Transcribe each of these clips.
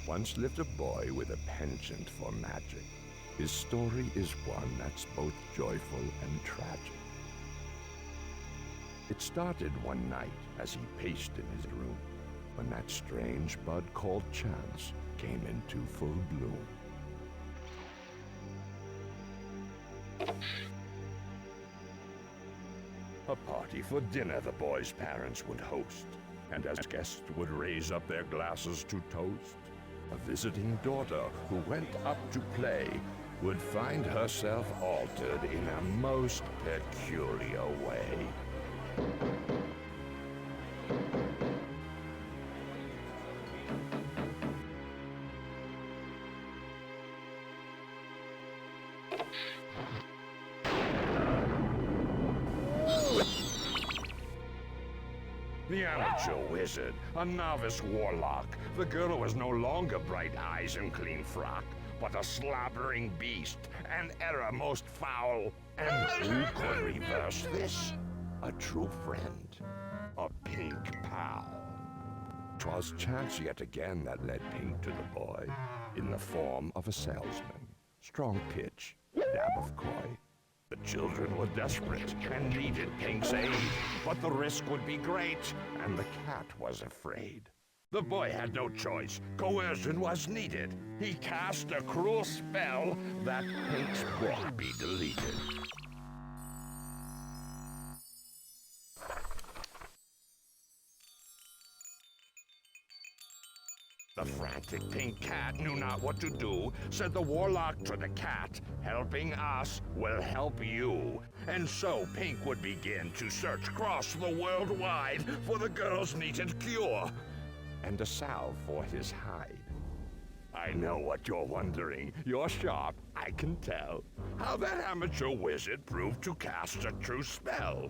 once lived a boy with a penchant for magic. His story is one that's both joyful and tragic. It started one night as he paced in his room, when that strange bud called chance came into full bloom. A party for dinner the boy's parents would host, and as guests would raise up their glasses to toast, a visiting daughter who went up to play would find herself altered in a most peculiar way. The amateur wizard, a novice warlock, the girl was no longer bright eyes and clean frock, but a slobbering beast, an error most foul. And who could reverse this? A true friend, a pink pal. 'Twas chance yet again that led Pink to the boy, in the form of a salesman. Strong pitch, dab of coy. The children were desperate and needed Pink's aid, but the risk would be great, and the cat was afraid. The boy had no choice. Coercion was needed. He cast a cruel spell that Pink's book be deleted. The frantic pink cat knew not what to do, said the warlock to the cat, helping us will help you. And so Pink would begin to search across the world wide for the girl's needed cure, and a salve for his hide. I know what you're wondering. You're sharp, I can tell. How that amateur wizard proved to cast a true spell,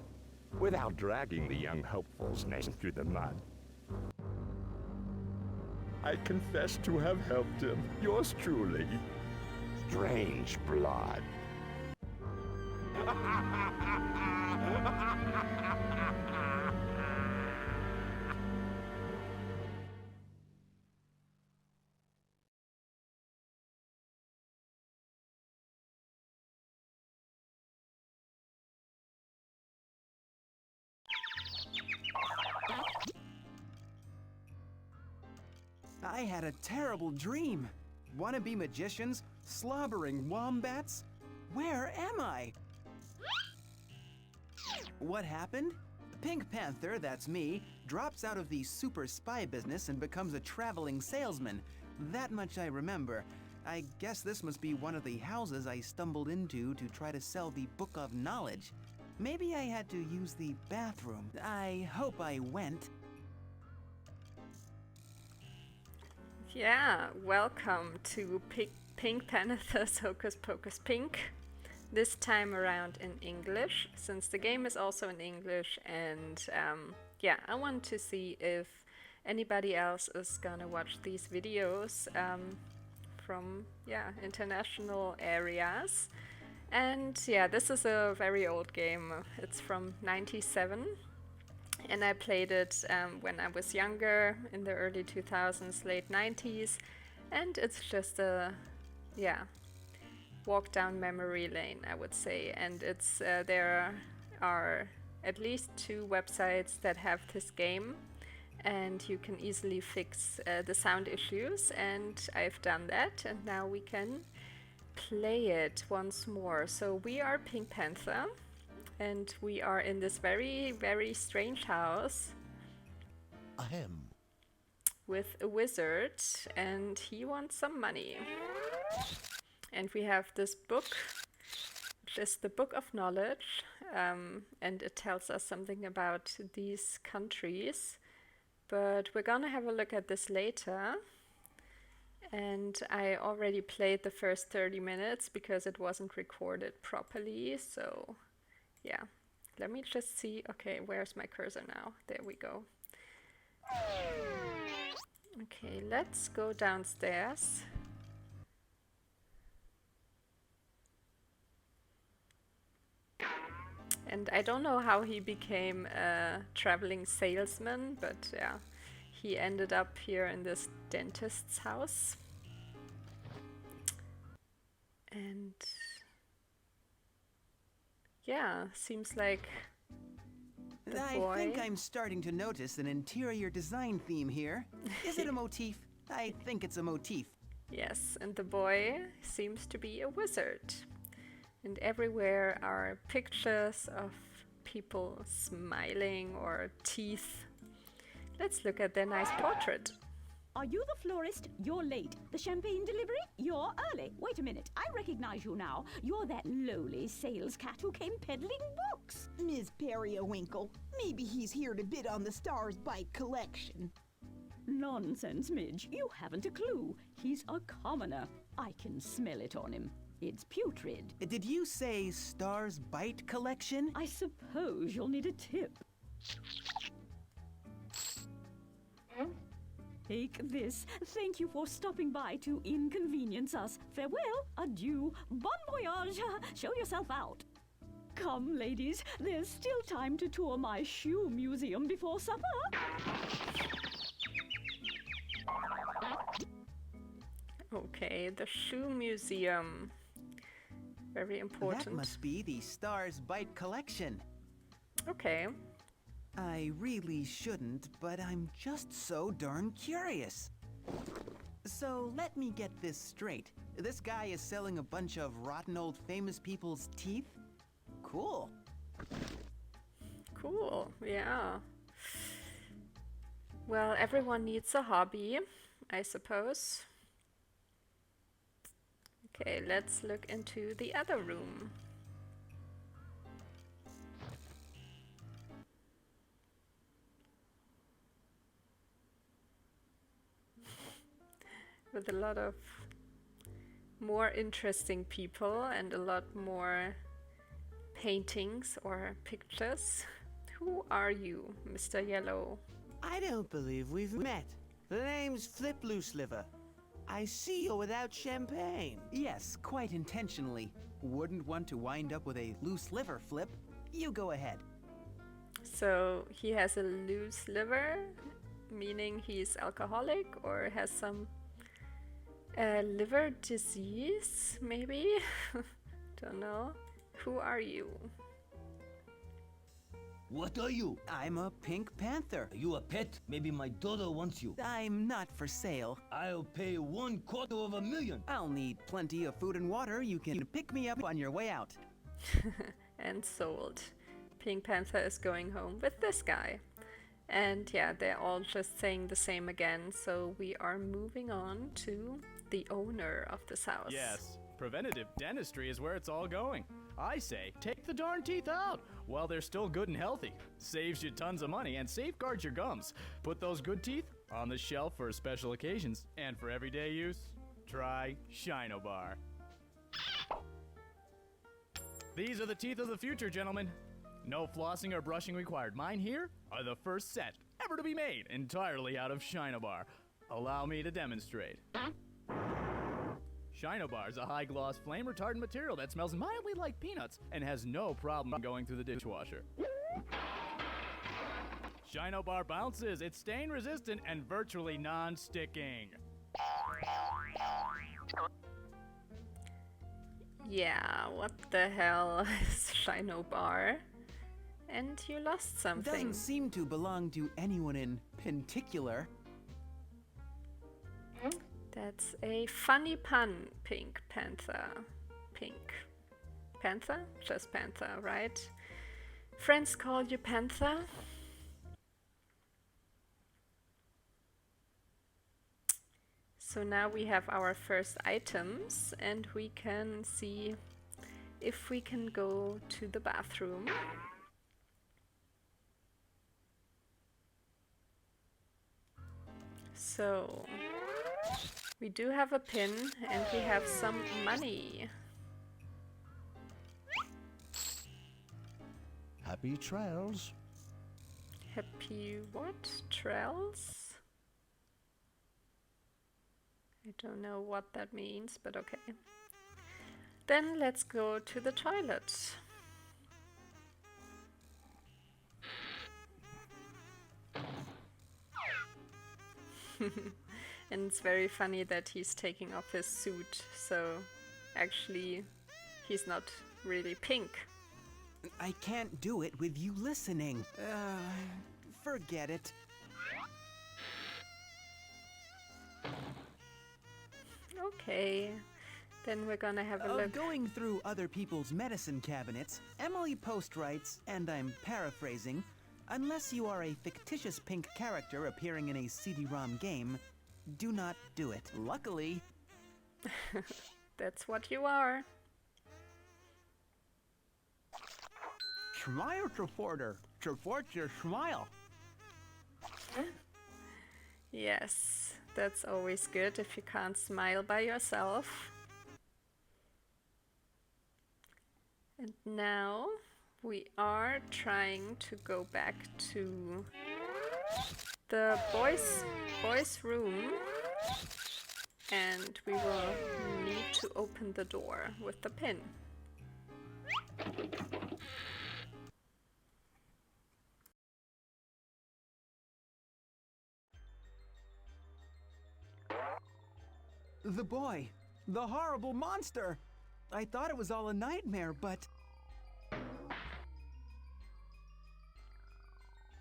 without dragging the young hopeful's name through the mud. I confess to have helped him. Yours truly, Strange Blood. I had a terrible dream. Wannabe magicians, slobbering wombats. Where am I? What happened? Pink Panther, that's me, drops out of the super spy business and becomes a traveling salesman. That much I remember. I guess this must be one of the houses I stumbled into to try to sell the Book of Knowledge. Maybe I had to use the bathroom. I hope I went. Yeah, welcome to Pink Panther's Hocus Pocus Pink. This time around in English, since the game is also in English, and yeah, I want to see if anybody else is gonna watch these videos from international areas. And yeah, this is a very old game. It's from '97. And I played it when I was younger, in the early 2000s, late 90s, and it's just a, walk down memory lane, I would say. And it's there are at least 2 websites that have this game, and you can easily fix the sound issues, and I've done that, and now we can play it once more. So we are Pink Panther. And we are in this very, very strange house. Ahem. With a wizard, and he wants some money. And we have this book, which is the Book of Knowledge, and it tells us something about these countries. But we're gonna have a look at this later. And I already played the first 30 minutes because it wasn't recorded properly, so yeah, let me just see. Okay, where's my cursor now? There we go. Okay, let's go downstairs. And I don't know how he became a traveling salesman, but yeah, he ended up here in this dentist's house. And yeah, seems like the I boy. think I'm starting to notice an interior design theme here. Is it a motif? I think it's a motif. Yes, and the boy seems to be a wizard. And everywhere are pictures of people smiling or teeth. Let's look at their nice portrait. Are you the florist? You're late. The champagne delivery? You're early. Wait a minute. I recognize you now. You're that lowly sales cat who came peddling books. Ms. Periwinkle. Maybe he's here to bid on the Stars Bite collection. Nonsense, Midge. You haven't a clue. He's a commoner. I can smell it on him. It's putrid. Did you say Stars Bite collection? I suppose you'll need a tip. Take this. Thank you for stopping by to inconvenience us. Farewell, adieu, bon voyage. Show yourself out. Come, ladies, there's still time to tour my shoe museum before supper. Okay, the shoe museum. Very important. That must be the Stars Bite collection. Okay. I really shouldn't, but I'm just so darn curious. So let me get this straight. This guy is selling a bunch of rotten old famous people's teeth? Cool. Cool, yeah. Well, everyone needs a hobby, I suppose. Okay, let's look into the other room. With a lot of more interesting people and a lot more paintings or pictures. Who are you, Mr. Yellow? I don't believe we've met. The name's Flip Loose Liver. I see you're without champagne. Yes, quite intentionally. Wouldn't want to wind up with a loose liver, Flip. You go ahead. So he has a loose liver, meaning he's alcoholic or has some liver disease, maybe? Don't know. Who are you? What are you? I'm a Pink Panther. Are you a pet? Maybe my daughter wants you. I'm not for sale. I'll pay $250,000. I'll need plenty of food and water. You can pick me up on your way out. And sold. Pink Panther is going home with this guy. And yeah, they're all just saying the same again, so we are moving on to the owner of this house. Yes, preventative dentistry is where it's all going. I say, take the darn teeth out while they're still good and healthy. Saves you tons of money and safeguards your gums. Put those good teeth on the shelf for special occasions. And for everyday use, try Shino Bar. These are the teeth of the future, gentlemen. No flossing or brushing required. Mine here are the first set ever to be made entirely out of Shino Bar. Allow me to demonstrate. Shino Bar is a high-gloss, flame-retardant material that smells mildly like peanuts and has no problem going through the dishwasher. Shino Bar bounces, it's stain-resistant and virtually non-sticking. Yeah, what the hell is Shino Bar? And you lost something. Doesn't seem to belong to anyone in particular. That's a funny pun, Pink Panther. Pink Panther? Just Panther, right? Friends call you Panther? So now we have our first items and we can see if we can go to the bathroom. So we do have a pin and we have some money. Happy trails. Happy what? Trails? I don't know what that means, but okay. Then let's go to the toilet. And it's very funny that he's taking off his suit, so actually he's not really pink. I can't do it with you listening. Forget it. Okay, then we're gonna have a look. Going through other people's medicine cabinets, Emily Post writes, and I'm paraphrasing, unless you are a fictitious pink character appearing in a CD-ROM game, do not do it. Luckily, That's what you are. smile supporter. Support your smile. Yes, that's always good if you can't smile by yourself. And now we are trying to go back to the boys' room, and we will need to open the door with the pin. The boy, the horrible monster. I thought it was all a nightmare, but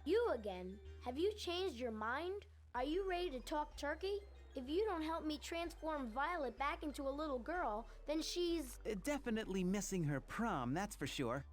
You again? Have you changed your mind? Are you ready to talk turkey? If you don't help me transform Violet back into a little girl, then she's... definitely missing her prom, that's for sure.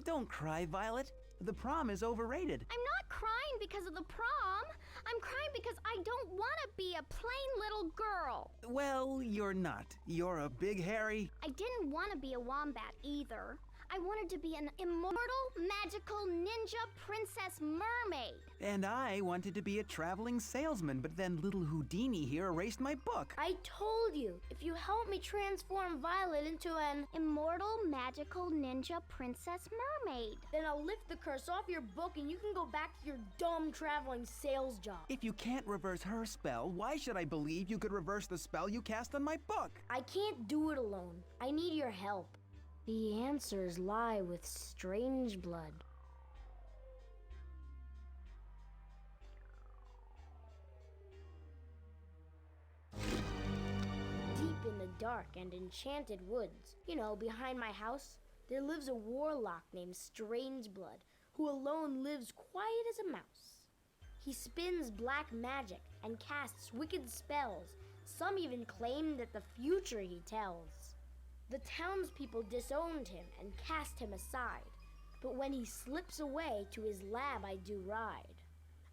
Don't cry, Violet. The prom is overrated. I'm not crying because of the prom. I'm crying because I don't want to be a plain little girl. Well, you're not. You're a big, hairy... I didn't want to be a wombat either. I wanted to be an immortal, magical ninja princess mermaid. And I wanted to be a traveling salesman, but then little Houdini here erased my book. I told you, if you help me transform Violet into an immortal, magical ninja princess mermaid, then I'll lift the curse off your book and you can go back to your dumb traveling sales job. If you can't reverse her spell, why should I believe you could reverse the spell you cast on my book? I can't do it alone. I need your help. The answers lie with strange blood. Deep in the dark and enchanted woods, behind my house, there lives a warlock named Strangeblood, who alone lives quiet as a mouse. He spins black magic and casts wicked spells. Some even claim that the future he tells. The townspeople disowned him and cast him aside. But when he slips away to his lab, I do ride.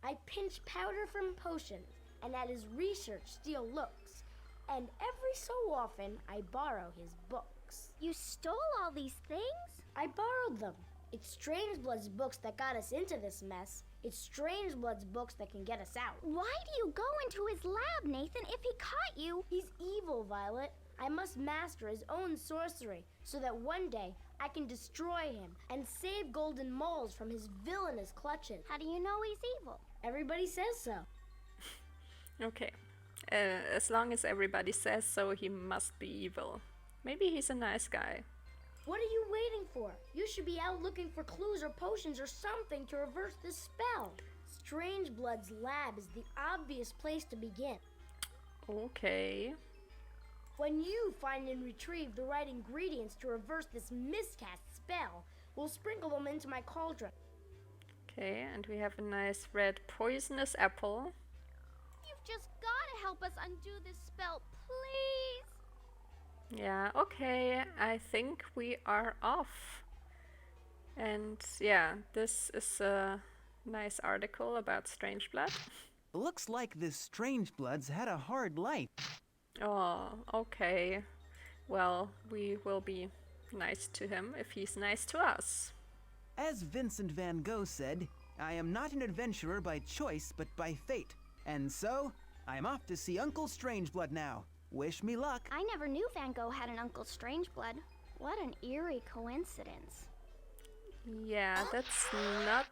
I pinch powder from potions, and at his research steal looks. And every so often, I borrow his books. You stole all these things? I borrowed them. It's Strangeblood's books that got us into this mess. It's Strangeblood's books that can get us out. Why do you go into his lab, Nathan, if he caught you? He's evil, Violet. I must master his own sorcery so that one day I can destroy him and save Golden Moles from his villainous clutches. How do you know he's evil? Everybody says so. Okay. As long as everybody says so, he must be evil. Maybe he's a nice guy. What are you waiting for? You should be out looking for clues or potions or something to reverse this spell. Strangeblood's lab is the obvious place to begin. Okay. When you find and retrieve the right ingredients to reverse this miscast spell, we'll sprinkle them into my cauldron. Okay, and we have a nice red poisonous apple. You've just gotta help us undo this spell, please. Yeah, okay, I think we are off. And yeah, this is a nice article about Strangeblood. Looks like this Strangebloods had a hard life. Oh, okay. Well, we will be nice to him if he's nice to us. As Vincent van Gogh said, I am not an adventurer by choice, but by fate. And so, I'm off to see Uncle Strangeblood now. Wish me luck. I never knew Van Gogh had an Uncle Strangeblood. What an eerie coincidence. Yeah, that's not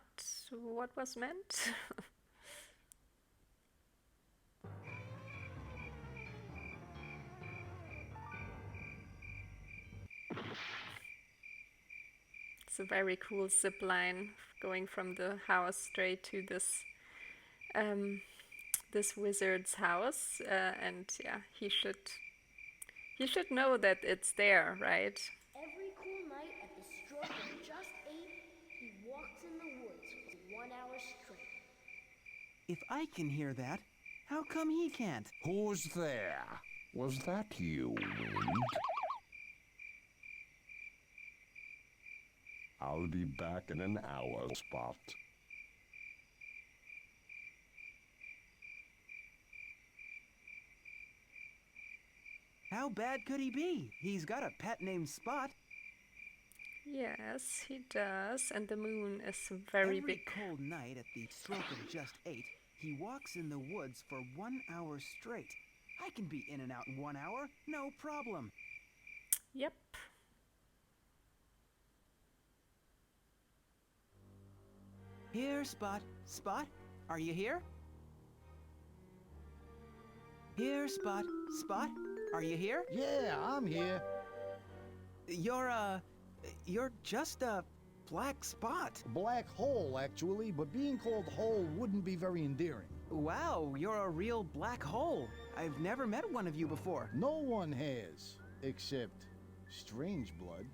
what was meant. It's a very cool zip line going from the house straight to this wizard's house, and yeah, he should know that it's there, right? Every cool night at the stroke of just 8, he walks in the woods for 1 hour straight. If I can hear that, how come he can't? Who's there? Was that you, Wind? I'll be back in an hour, Spot. How bad could he be? He's got a pet named Spot. Yes, he does. And the moon is very Every big. cold night at the stroke of just 8, he walks in the woods for 1 hour straight. I can be in and out in 1 hour, no problem. Yep. Here, Spot. Spot, are you here? Here, Spot. Spot, are you here? Yeah, I'm here. You're just a black spot. Black hole, actually, but being called hole wouldn't be very endearing. Wow, you're a real black hole. I've never met one of you before. No one has, except Strange Blood.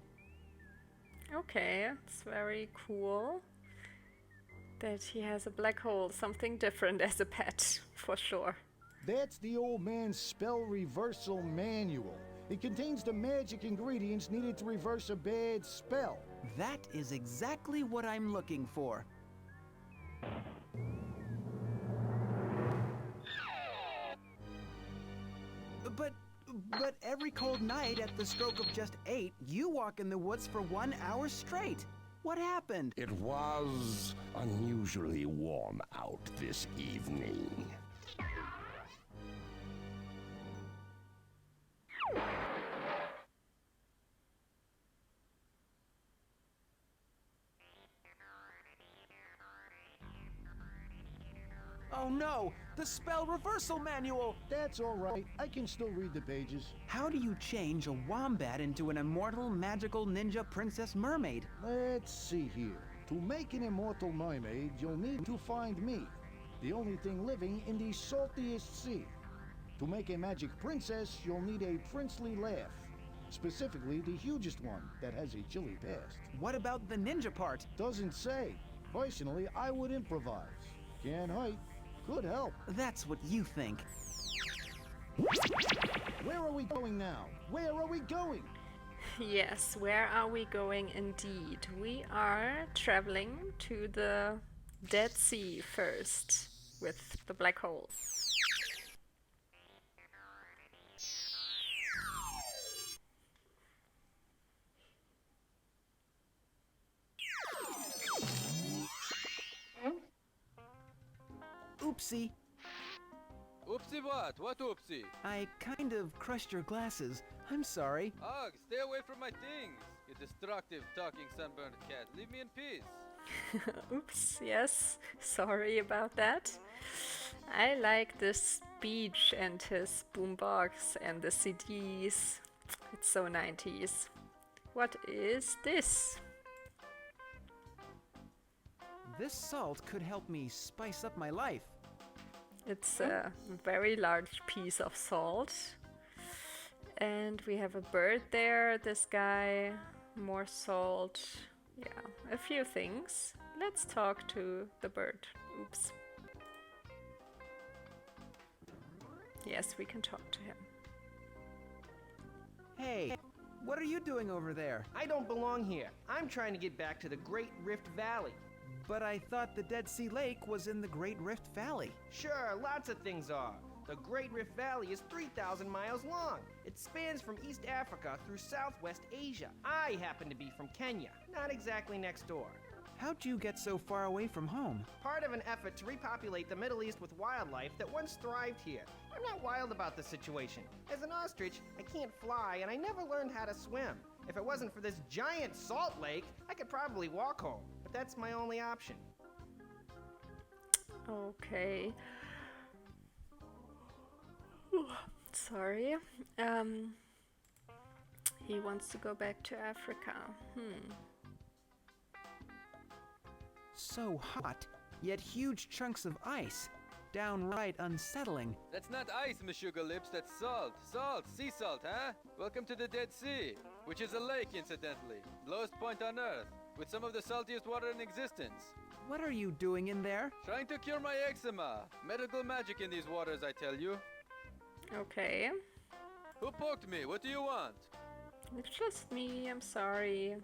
Okay, it's very cool that he has a black hole, something different as a pet, for sure. That's the old man's spell reversal manual. It contains the magic ingredients needed to reverse a bad spell. That is exactly what I'm looking for. But every cold night at the stroke of just 8, you walk in the woods for 1 hour straight. What happened? It was unusually warm out this evening. Oh no! The spell reversal manual! That's all right. I can still read the pages. How do you change a wombat into an immortal magical ninja princess mermaid? Let's see here. To make an immortal mermaid, you'll need to find me, the only thing living in the saltiest sea. To make a magic princess, you'll need a princely laugh. Specifically, the hugest one that has a chilly past. What about the ninja part? Doesn't say. Personally, I would improvise. Can't hide. Could help. That's what you think. Where are we going now? Where are we going? Yes, where are we going indeed? We are traveling to the Dead Sea first with the black hole. Oopsie. Oopsie what? What oopsie? I kind of crushed your glasses. I'm sorry. Ugh, stay away from my things! You destructive talking sunburned cat. Leave me in peace. Oops, yes. Sorry about that. I like this beach and his boombox and the CDs. It's so 90s. What is this? This salt could help me spice up my life. It's a very large piece of salt. And we have a bird there, this guy, more salt. Yeah, a few things. Let's talk to the bird. Oops. Yes, we can talk to him. Hey, what are you doing over there? I don't belong here. I'm trying to get back to the Great Rift Valley. But I thought the Dead Sea Lake was in the Great Rift Valley. Sure, lots of things are. The Great Rift Valley is 3,000 miles long. It spans from East Africa through Southwest Asia. I happen to be from Kenya, not exactly next door. How'd you get so far away from home? Part of an effort to repopulate the Middle East with wildlife that once thrived here. I'm not wild about the situation. As an ostrich, I can't fly and I never learned how to swim. If it wasn't for this giant salt lake, I could probably walk home. But that's my only option. Okay. Sorry. He wants to go back to Africa. So hot, yet huge chunks of ice. Downright unsettling. That's not ice, Monsieur Lips, that's salt. Salt, sea salt, huh? Welcome to the Dead Sea, which is a lake, incidentally. Lowest point on Earth, with some of the saltiest water in existence. What are you doing in there? Trying to cure my eczema. Medical magic in these waters, I tell you. Okay. Who poked me? What do you want? It's just me, I'm sorry.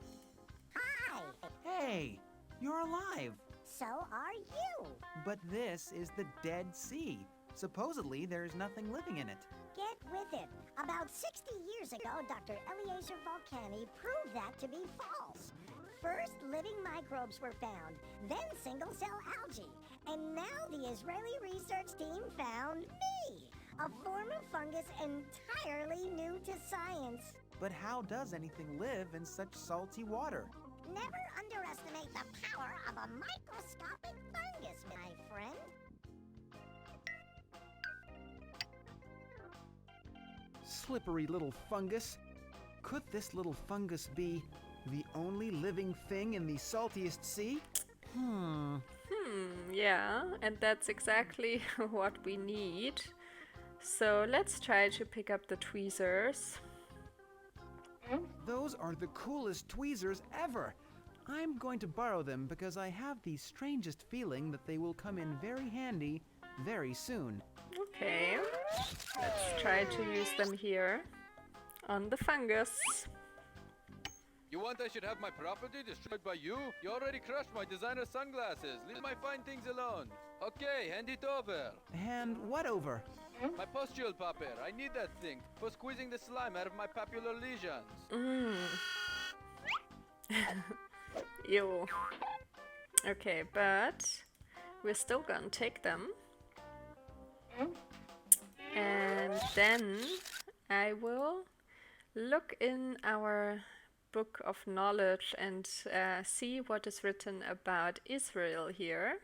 Hi! Hey, you're alive. So are you. But this is the Dead Sea. Supposedly, there's nothing living in it. Get with it. About 60 years ago, Dr. Eliezer Volcani proved that to be false. First, living microbes were found, then single-cell algae, and now the Israeli research team found me, a form of fungus entirely new to science. But how does anything live in such salty water? Never underestimate the power of a microscopic fungus, my friend. Slippery little fungus. Could this little fungus be the only living thing in the saltiest sea? Yeah, and that's exactly what we need. So let's try to pick up the tweezers. Those are the coolest tweezers ever. I'm going to borrow them because I have the strangest feeling that they will come in very handy very soon. Okay, let's try to use them here on the fungus. You want I should have my property destroyed by you? You already crushed my designer sunglasses. Leave my fine things alone. Okay, hand it over. Hand what over? My pustule popper. I need that thing for squeezing the slime out of my papular lesions. Ew. Okay, but we're still gonna take them. And then I will look in our book of knowledge and see what is written about Israel here.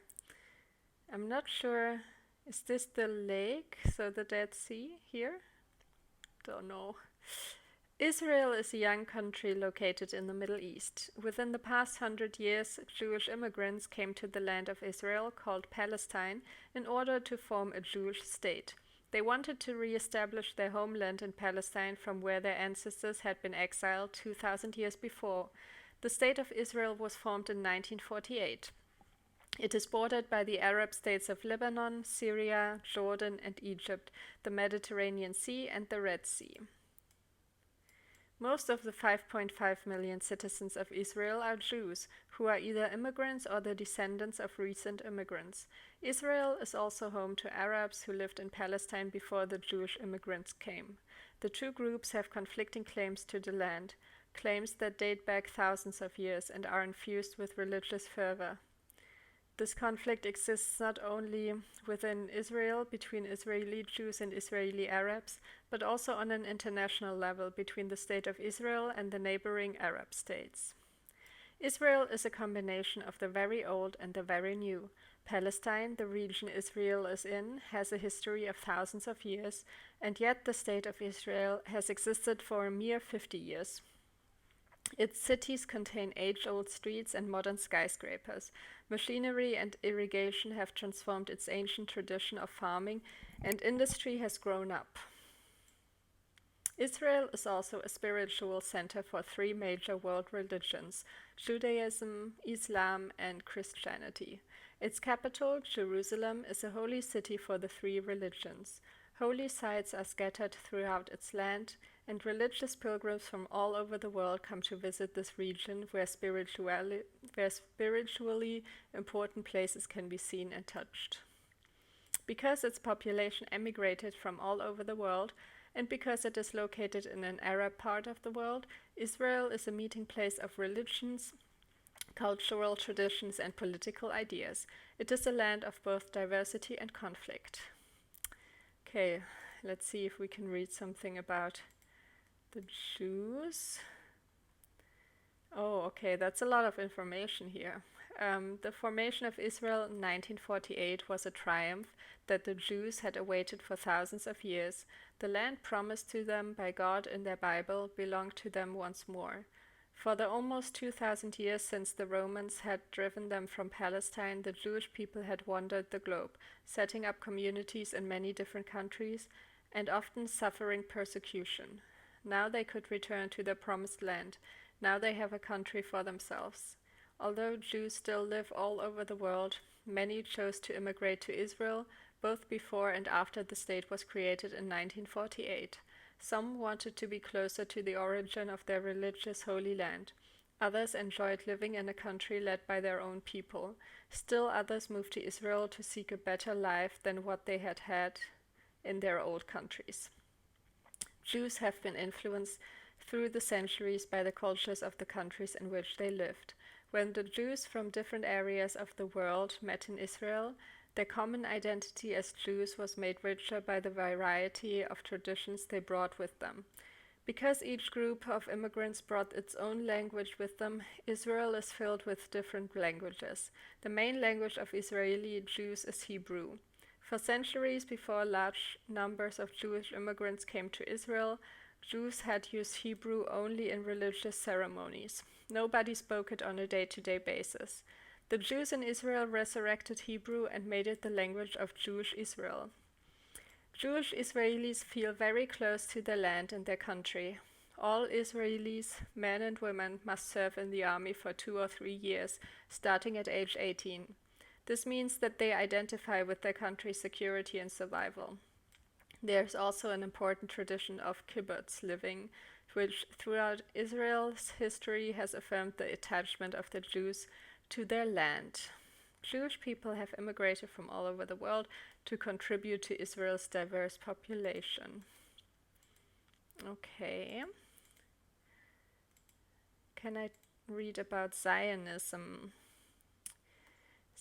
I'm not sure, is this the lake, so the Dead Sea here? Don't know. Israel is a young country located in the Middle East. Within the past 100 years, Jewish immigrants came to the land of Israel, called Palestine, in order to form a Jewish state. They wanted to re-establish their homeland in Palestine from where their ancestors had been exiled 2,000 years before. The State of Israel was formed in 1948. It is bordered by the Arab states of Lebanon, Syria, Jordan, and Egypt, the Mediterranean Sea, and the Red Sea. Most of the 5.5 million citizens of Israel are Jews, who are either immigrants or the descendants of recent immigrants. Israel is also home to Arabs who lived in Palestine before the Jewish immigrants came. The two groups have conflicting claims to the land, claims that date back thousands of years and are infused with religious fervor. This conflict exists not only within Israel between Israeli Jews and Israeli Arabs, but also on an international level between the State of Israel and the neighboring Arab states. Israel is a combination of the very old and the very new. Palestine, the region Israel is in, has a history of thousands of years, and yet the State of Israel has existed for a mere 50 years. Its cities contain age-old streets and modern skyscrapers. Machinery and irrigation have transformed its ancient tradition of farming, and industry has grown up. Israel is also a spiritual center for three major world religions: Judaism, Islam, and Christianity. Its capital, Jerusalem, is a holy city for the three religions. Holy sites are scattered throughout its land, and religious pilgrims from all over the world come to visit this region where spiritually important places can be seen and touched. Because its population emigrated from all over the world, and because it is located in an Arab part of the world, Israel is a meeting place of religions, cultural traditions, and political ideas. It is a land of both diversity and conflict. Okay, let's see if we can read something about the Jews. Oh, okay, that's a lot of information here. The formation of Israel in 1948 was a triumph that the Jews had awaited for thousands of years. The land promised to them by God in their Bible belonged to them once more. For the almost 2,000 years since the Romans had driven them from Palestine, the Jewish people had wandered the globe, setting up communities in many different countries and often suffering persecution. Now they could return to their promised land. Now they have a country for themselves. Although Jews still live all over the world, many chose to immigrate to Israel, both before and after the state was created in 1948. Some wanted to be closer to the origin of their religious Holy Land. Others enjoyed living in a country led by their own people. Still others moved to Israel to seek a better life than what they had had in their old countries. Jews have been influenced through the centuries by the cultures of the countries in which they lived. When the Jews from different areas of the world met in Israel, their common identity as Jews was made richer by the variety of traditions they brought with them. Because each group of immigrants brought its own language with them, Israel is filled with different languages. The main language of Israeli Jews is Hebrew. For centuries before large numbers of Jewish immigrants came to Israel, Jews had used Hebrew only in religious ceremonies. Nobody spoke it on a day-to-day basis. The Jews in Israel resurrected Hebrew and made it the language of Jewish Israel. Jewish Israelis feel very close to their land and their country. All Israelis, men and women, must serve in the army for 2 or 3 years, starting at age 18. This means that they identify with their country's security and survival. There's also an important tradition of kibbutz living, which throughout Israel's history has affirmed the attachment of the Jews to their land. Jewish people have immigrated from all over the world to contribute to Israel's diverse population. Okay. Can I read about Zionism?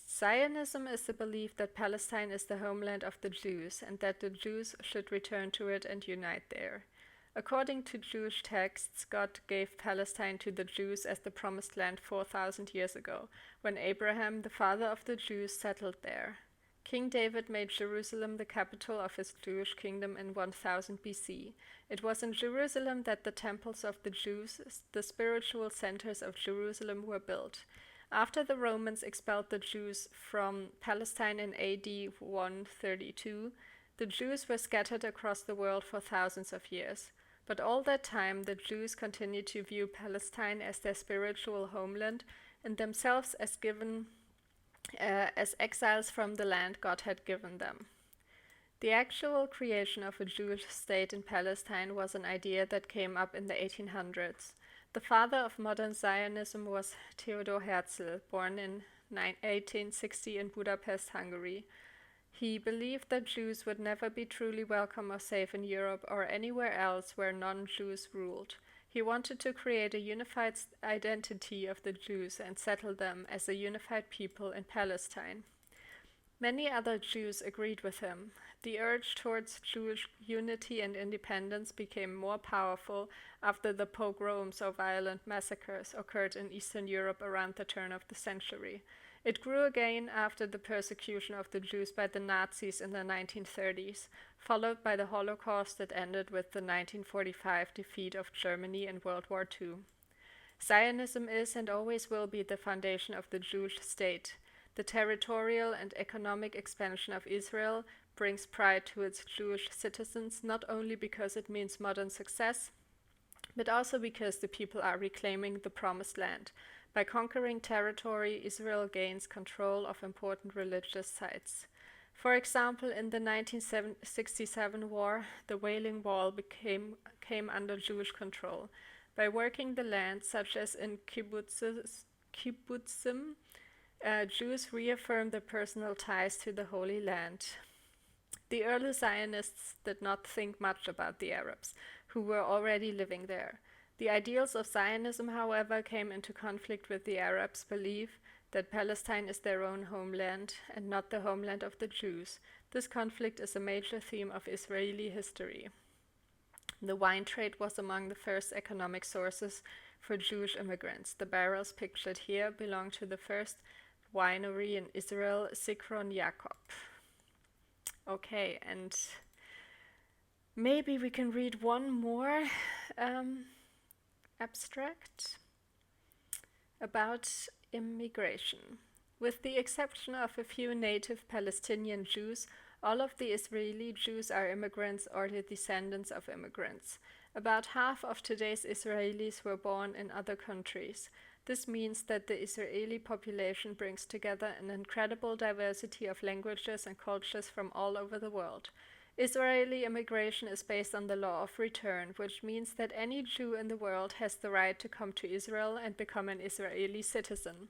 Zionism is the belief that Palestine is the homeland of the Jews and that the Jews should return to it and unite there. According to Jewish texts, God gave Palestine to the Jews as the promised land 4,000 years ago, when Abraham, the father of the Jews, settled there. King David made Jerusalem the capital of his Jewish kingdom in 1000 BC. It was in Jerusalem that the temples of the Jews, the spiritual centers of Jerusalem, were built. After the Romans expelled the Jews from Palestine in AD 132, the Jews were scattered across the world for thousands of years. But all that time, the Jews continued to view Palestine as their spiritual homeland and themselves as exiles from the land God had given them. The actual creation of a Jewish state in Palestine was an idea that came up in the 1800s. The father of modern Zionism was Theodor Herzl, born in 1860 in Budapest, Hungary. He believed that Jews would never be truly welcome or safe in Europe or anywhere else where non-Jews ruled. He wanted to create a unified identity of the Jews and settle them as a unified people in Palestine. Many other Jews agreed with him. The urge towards Jewish unity and independence became more powerful after the pogroms or violent massacres occurred in Eastern Europe around the turn of the century. It grew again after the persecution of the Jews by the Nazis in the 1930s, followed by the Holocaust that ended with the 1945 defeat of Germany in World War II. Zionism is and always will be the foundation of the Jewish state. The territorial and economic expansion of Israel brings pride to its Jewish citizens, not only because it means modern success, but also because the people are reclaiming the promised land. By conquering territory, Israel gains control of important religious sites. For example, in the 1967 war, the Wailing Wall came under Jewish control. By working the land, such as in kibbutzim, Jews reaffirmed their personal ties to the Holy Land. The early Zionists did not think much about the Arabs, who were already living there. The ideals of Zionism, however, came into conflict with the Arabs' belief that Palestine is their own homeland and not the homeland of the Jews. This conflict is a major theme of Israeli history. The wine trade was among the first economic sources for Jewish immigrants. The barrels pictured here belong to the first winery in Israel, Zichron Yaakov. Okay, and maybe we can read one more abstract. about immigration. With the exception of a few native Palestinian Jews, all of the Israeli Jews are immigrants or the descendants of immigrants. About half of today's Israelis were born in other countries. This means that the Israeli population brings together an incredible diversity of languages and cultures from all over the world. Israeli immigration is based on the law of return, which means that any Jew in the world has the right to come to Israel and become an Israeli citizen.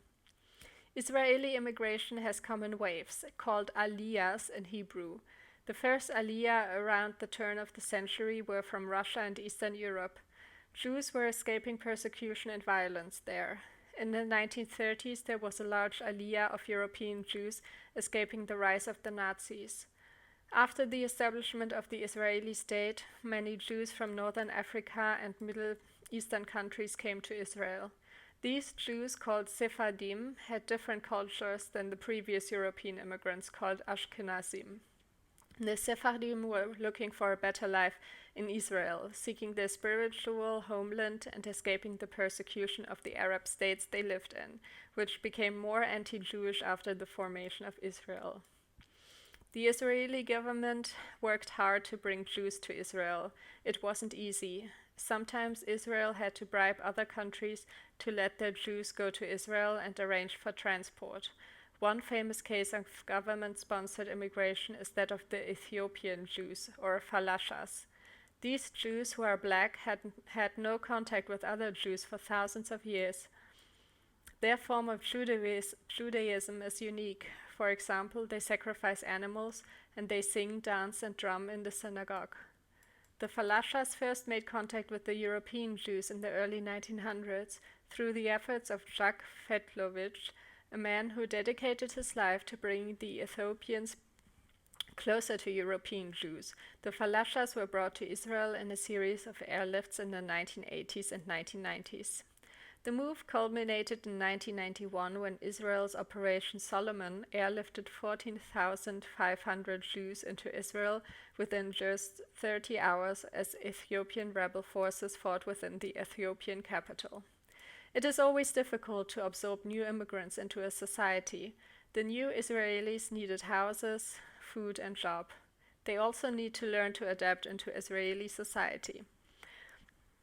Israeli immigration has come in waves, called aliyahs in Hebrew. The first aliyah around the turn of the century were from Russia and Eastern Europe. Jews were escaping persecution and violence there. In the 1930s, there was a large aliyah of European Jews escaping the rise of the Nazis. After the establishment of the Israeli state, many Jews from Northern Africa and Middle Eastern countries came to Israel. These Jews, called Sephardim, had different cultures than the previous European immigrants called Ashkenazim. The Sephardim were looking for a better life in Israel, seeking their spiritual homeland and escaping the persecution of the Arab states they lived in, which became more anti-Jewish after the formation of Israel. The Israeli government worked hard to bring Jews to Israel. It wasn't easy. Sometimes Israel had to bribe other countries to let their Jews go to Israel and arrange for transport. One famous case of government-sponsored immigration is that of the Ethiopian Jews, or falashas. These Jews, who are black, had no contact with other Jews for thousands of years. Their form of Judaism is unique. For example, they sacrifice animals and they sing, dance, and drum in the synagogue. The falashas first made contact with the European Jews in the early 1900s through the efforts of Jacques Fetlovich, a man who dedicated his life to bringing the Ethiopians closer to European Jews. The falashas were brought to Israel in a series of airlifts in the 1980s and 1990s. The move culminated in 1991 when Israel's Operation Salomon airlifted 14,500 Jews into Israel within just 30 hours as Ethiopian rebel forces fought within the Ethiopian capital. It is always difficult to absorb new immigrants into a society. The new Israelis needed houses, food, and job. They also need to learn to adapt into Israeli society.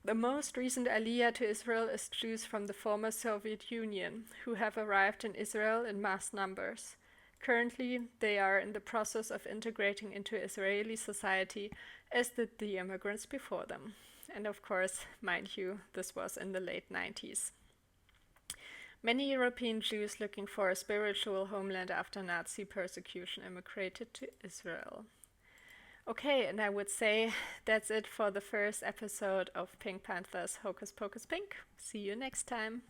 The most recent aliyah to Israel is Jews from the former Soviet Union, who have arrived in Israel in mass numbers. Currently, they are in the process of integrating into Israeli society, as did the immigrants before them. And of course, mind you, this was in the late 90s. Many European Jews looking for a spiritual homeland after Nazi persecution immigrated to Israel. Okay, and I would say that's it for the first episode of Pink Panther's Hocus Pocus Pink. See you next time.